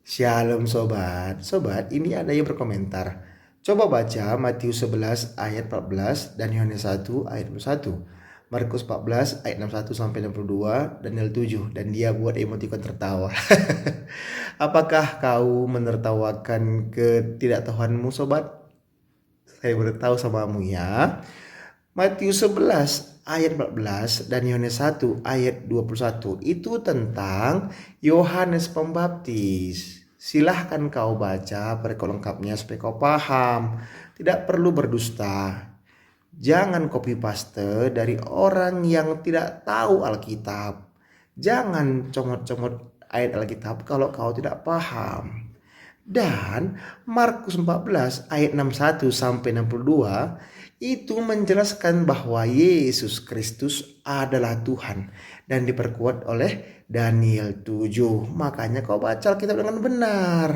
Shalom sobat. Sobat, ini ada yang berkomentar. Coba baca Matius 11 ayat 14 dan Yohanes 1 ayat 21. Markus 14 ayat 61 sampai 62, Daniel 7 dan dia buat emoticon tertawa. Apakah kau menertawakan ketidaktahuanmu sobat? Saya beritahu samamu ya. Matius 11 ayat 14 dan Yohanes 1 ayat 21 itu tentang Yohanes Pembaptis. Silahkan kau baca perikel lengkapnya supaya kau paham. Tidak perlu berdusta. Jangan copy paste dari orang yang tidak tahu Alkitab. Jangan comot-comot ayat Alkitab kalau kau tidak paham. Dan Markus 14 ayat 61 sampai 62 itu menjelaskan bahwa Yesus Kristus adalah Tuhan dan diperkuat oleh Daniel 7. Makanya kau baca Alkitab dengan benar.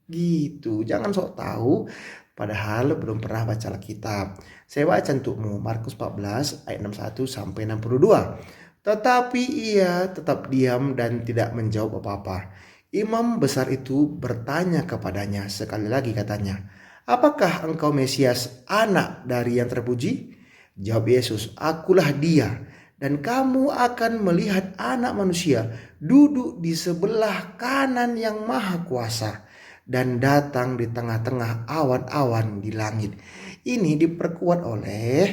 Gitu. Jangan sok tahu padahal belum pernah baca Alkitab. Saya baca untukmu Markus 14 ayat 61 sampai 62. Tetapi ia tetap diam dan tidak menjawab apa-apa. Imam besar itu bertanya kepadanya sekali lagi katanya, "Apakah engkau Mesias, anak dari yang terpuji?" Jawab Yesus, "Akulah dia, dan kamu akan melihat Anak Manusia duduk di sebelah kanan yang Maha Kuasa dan datang di tengah-tengah awan-awan di langit." Ini diperkuat oleh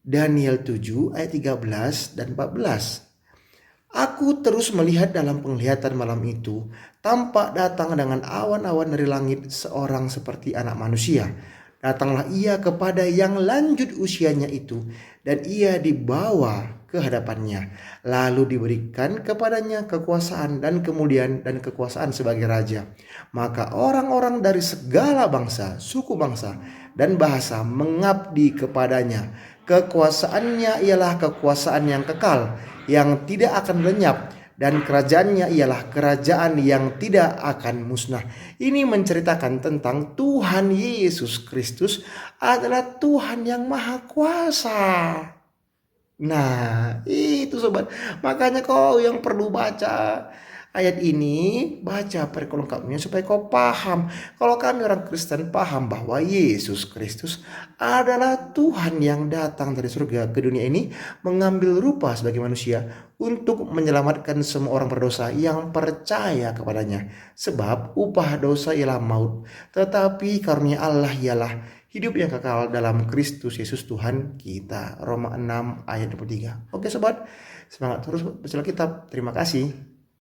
Daniel 7 ayat 13 dan 14. Aku terus melihat dalam penglihatan malam itu, tampak datang dengan awan-awan dari langit seorang seperti anak manusia. Datanglah ia kepada yang lanjut usianya itu, dan ia dibawa ke hadapannya. Lalu diberikan kepadanya kekuasaan dan kemuliaan dan kekuasaan sebagai raja. Maka orang-orang dari segala bangsa, suku bangsa, dan bahasa mengabdi kepadanya. Kekuasaannya ialah kekuasaan yang kekal, yang tidak akan lenyap, dan kerajaannya ialah kerajaan yang tidak akan musnah. Ini menceritakan tentang Tuhan Yesus Kristus adalah Tuhan yang Maha Kuasa. Nah, itu sobat. Makanya kau yang perlu baca ayat ini, baca perikel lengkapnya supaya kau paham. Kalau kami orang Kristen paham bahwa Yesus Kristus adalah Tuhan yang datang dari surga ke dunia ini mengambil rupa sebagai manusia untuk menyelamatkan semua orang berdosa yang percaya kepadanya. Sebab upah dosa ialah maut, tetapi karunia Allah ialah hidup yang kekal dalam Kristus Yesus Tuhan kita. Roma 6 ayat 23. Oke sobat, semangat terus baca Alkitab. Terima kasih.